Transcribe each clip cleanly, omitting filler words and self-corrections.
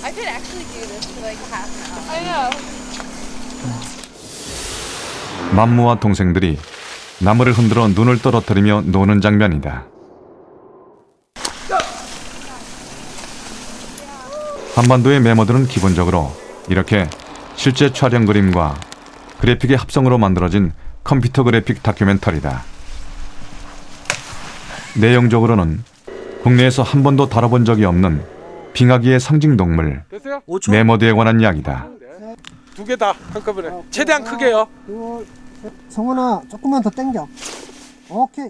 I could actually do this for like half an hour. I know. 맘무와 동생들이 나무를 흔들어 눈을 떨어뜨리며 노는 장면이다. 한반도의 메모들은 기본적으로 이렇게 실제 촬영 그림과 그래픽의 합성으로 만들어진 컴퓨터 그래픽 다큐멘터리다. 내용적으로는 국내에서 한 번도 다뤄본 적이 없는 빙하기의 상징 동물 메모드에 관한 이야기다. 두 개 다 한꺼번에 최대한 크게요. 성훈아 조금만 더 당겨. 오케이.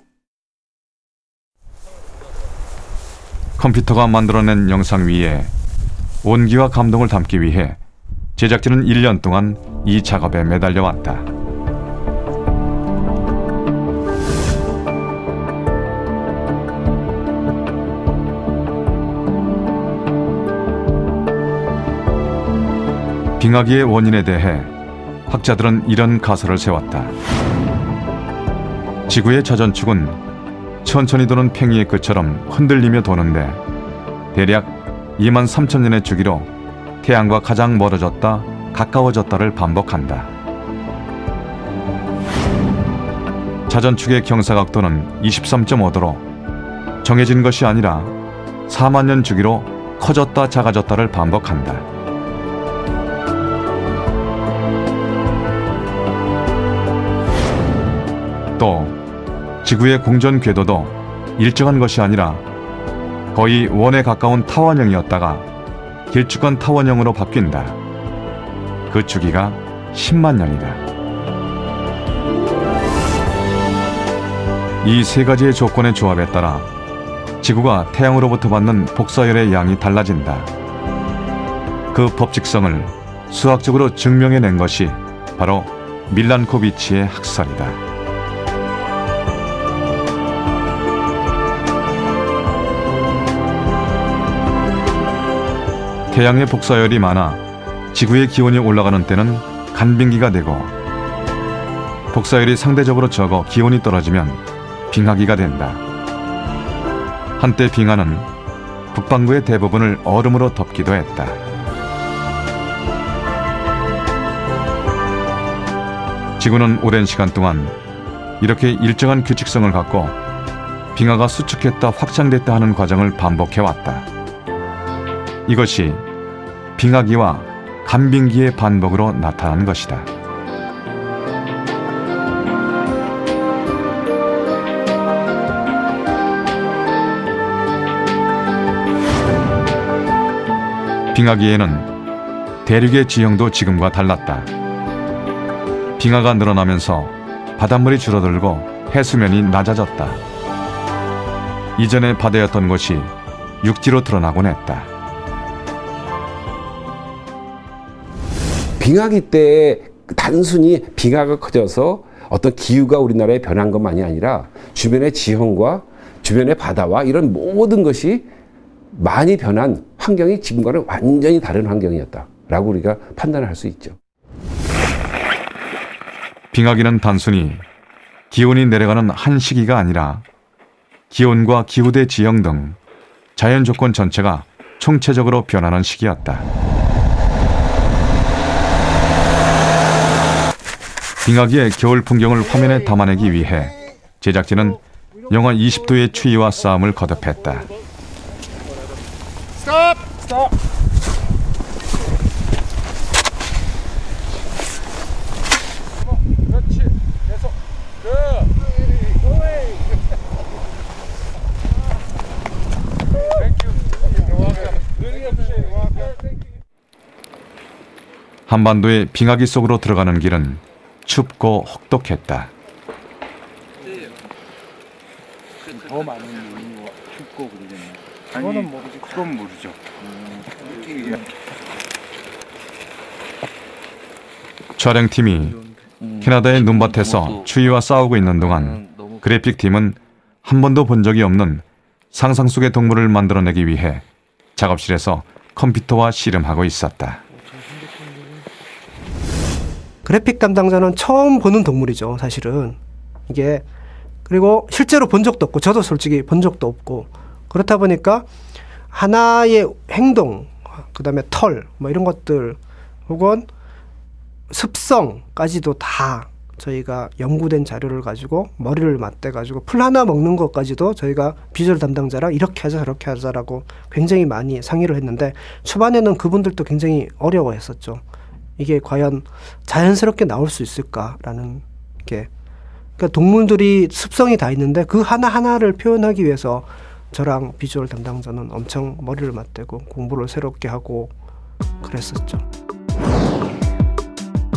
컴퓨터가 만들어낸 영상 위에 온기와 감동을 담기 위해 제작진은 1년 동안 이 작업에 매달려왔다. 빙하기의 원인에 대해 학자들은 이런 가설을 세웠다. 지구의 자전축은 천천히 도는 팽이의 끝처럼 흔들리며 도는데 대략 23,000년의 주기로 태양과 가장 멀어졌다, 가까워졌다를 반복한다. 자전축의 경사각도는 23.5도로 정해진 것이 아니라 4만 년 주기로 커졌다 작아졌다를 반복한다. 또 지구의 공전 궤도도 일정한 것이 아니라 거의 원에 가까운 타원형이었다가 길쭉한 타원형으로 바뀐다. 그 주기가 10만 년이다. 이 세 가지의 조건의 조합에 따라 지구가 태양으로부터 받는 복사열의 양이 달라진다. 그 법칙성을 수학적으로 증명해낸 것이 바로 밀란코비치의 학설이다. 태양의 복사열이 많아 지구의 기온이 올라가는 때는 간빙기가 되고 복사열이 상대적으로 적어 기온이 떨어지면 빙하기가 된다. 한때 빙하는 북반구의 대부분을 얼음으로 덮기도 했다. 지구는 오랜 시간 동안 이렇게 일정한 규칙성을 갖고 빙하가 수축했다 확장됐다 하는 과정을 반복해왔다. 이것이 빙하기와 간빙기의 반복으로 나타난 것이다. 빙하기에는 대륙의 지형도 지금과 달랐다. 빙하가 늘어나면서 바닷물이 줄어들고 해수면이 낮아졌다. 이전의 바다였던 곳이 육지로 드러나곤 했다. 빙하기 때 단순히 빙하가 커져서 어떤 기후가 우리나라에 변한 것만이 아니라 주변의 지형과 주변의 바다와 이런 모든 것이 많이 변한 환경이 지금과는 완전히 다른 환경이었다라고 우리가 판단을 할 수 있죠. 빙하기는 단순히 기온이 내려가는 한 시기가 아니라 기온과 기후대 지형 등 자연 조건 전체가 총체적으로 변하는 시기였다. 빙하기의 겨울 풍경을 화면에 담아내기 위해 제작진은 영하 20도의 추위와 싸움을 거듭했다. 스톱! 스톱! 그렇지. 계속. 한반도의 빙하기 속으로 들어가는 길은 춥고 혹독했다. 더 많은 이유가 춥고 그러겠네. 그거는 모르지. 그건 모르죠. 촬영팀이 캐나다의 눈밭에서 추위와 싸우고 있는 동안 그래픽팀은 한 번도 본 적이 없는 상상 속의 동물을 만들어내기 위해 작업실에서 컴퓨터와 씨름하고 있었다. 그래픽 담당자는 처음 보는 동물이죠, 사실은. 이게. 그리고 실제로 본 적도 없고, 저도 솔직히 본 적도 없고, 그렇다 보니까 하나의 행동, 그다음에 털, 뭐 이런 것들 혹은 습성까지도 다 저희가 연구된 자료를 가지고 머리를 맞대 가지고 풀 하나 먹는 것까지도 저희가 비주얼 담당자랑 이렇게 하자 저렇게 하자라고 굉장히 많이 상의를 했는데 초반에는 그분들도 굉장히 어려워했었죠. 이게 과연 자연스럽게 나올 수 있을까라는 게, 그러니까 동물들이 습성이 다 있는데 그 하나하나를 표현하기 위해서 저랑 비주얼 담당자는 엄청 머리를 맞대고 공부를 새롭게 하고 그랬었죠.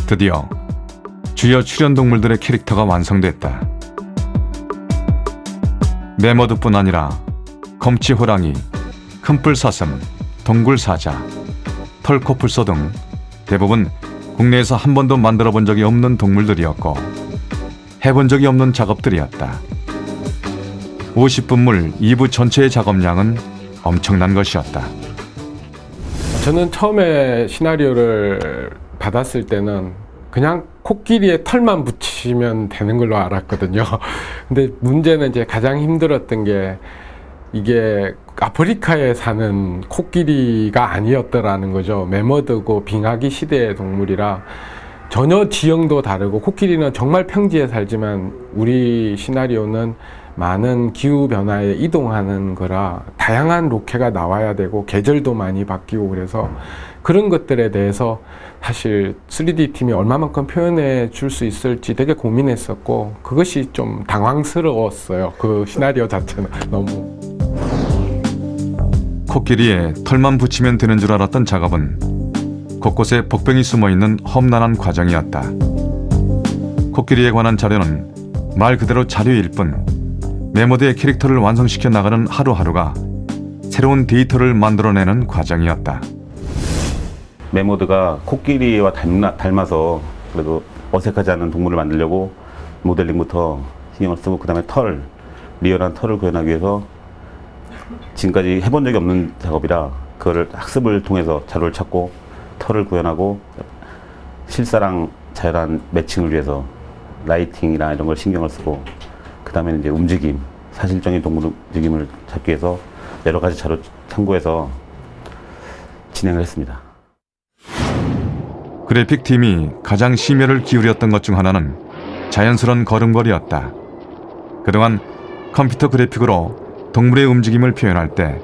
드디어 주요 출연 동물들의 캐릭터가 완성됐다. 매머드뿐 아니라 검치호랑이, 큰뿔사슴, 동굴사자, 털코뿔소 등 대부분 국내에서 한 번도 만들어 본 적이 없는 동물들이었고 해본 적이 없는 작업들이었다. 50분물 2부 전체의 작업량은 엄청난 것이었다. 저는 처음에 시나리오를 받았을 때는 그냥 코끼리에 털만 붙이면 되는 걸로 알았거든요. 근데 문제는 이제 가장 힘들었던 게 이게 아프리카에 사는 코끼리가 아니었더라는 거죠. 매머드고 빙하기 시대의 동물이라 전혀 지형도 다르고, 코끼리는 정말 평지에 살지만 우리 시나리오는 많은 기후변화에 이동하는 거라 다양한 로케가 나와야 되고 계절도 많이 바뀌고, 그래서 그런 것들에 대해서 사실 3D 팀이 얼마만큼 표현해 줄 수 있을지 되게 고민했었고, 그것이 좀 당황스러웠어요. 그 시나리오 자체는 너무. 코끼리에 털만 붙이면 되는 줄 알았던 작업은 곳곳에 복병이 숨어있는 험난한 과정이었다. 코끼리에 관한 자료는 말 그대로 자료일 뿐 매머드의 캐릭터를 완성시켜 나가는 하루하루가 새로운 데이터를 만들어내는 과정이었다. 매머드가 코끼리와 닮아서 그래도 어색하지 않은 동물을 만들려고 모델링부터 신경을 쓰고, 그 다음에 털, 리얼한 털을 구현하기 위해서 지금까지 해본 적이 없는 작업이라 그거를 학습을 통해서 자료를 찾고 털을 구현하고, 실사랑 자연한 매칭을 위해서 라이팅이나 이런 걸 신경을 쓰고, 그 다음에 이제 움직임, 사실적인 동물 움직임을 찾기 위해서 여러 가지 자료 참고해서 진행을 했습니다. 그래픽팀이 가장 심혈을 기울였던 것 중 하나는 자연스러운 걸음걸이였다. 그동안 컴퓨터 그래픽으로 동물의 움직임을 표현할 때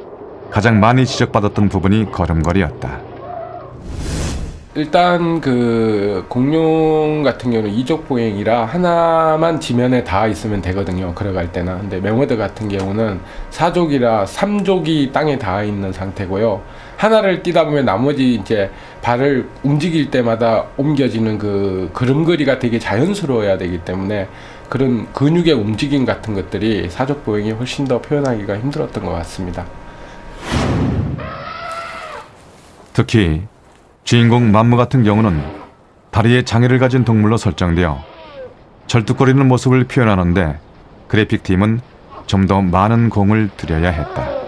가장 많이 지적받았던 부분이 걸음걸이였다. 일단 그 공룡 같은 경우는 이족 보행이라 하나만 지면에 닿아 있으면 되거든요, 걸어갈 때는. 근데 매머드 같은 경우는 4족이라 3족이 땅에 닿아 있는 상태고요. 하나를 뛰다 보면 나머지 이제 발을 움직일 때마다 옮겨지는 그 걸음걸이가 되게 자연스러워야 되기 때문에 그런 근육의 움직임 같은 것들이 4족 보행이 훨씬 더 표현하기가 힘들었던 것 같습니다. 특히 주인공 맘무 같은 경우는 다리에 장애를 가진 동물로 설정되어 절뚝거리는 모습을 표현하는데 그래픽팀은 좀 더 많은 공을 들여야 했다.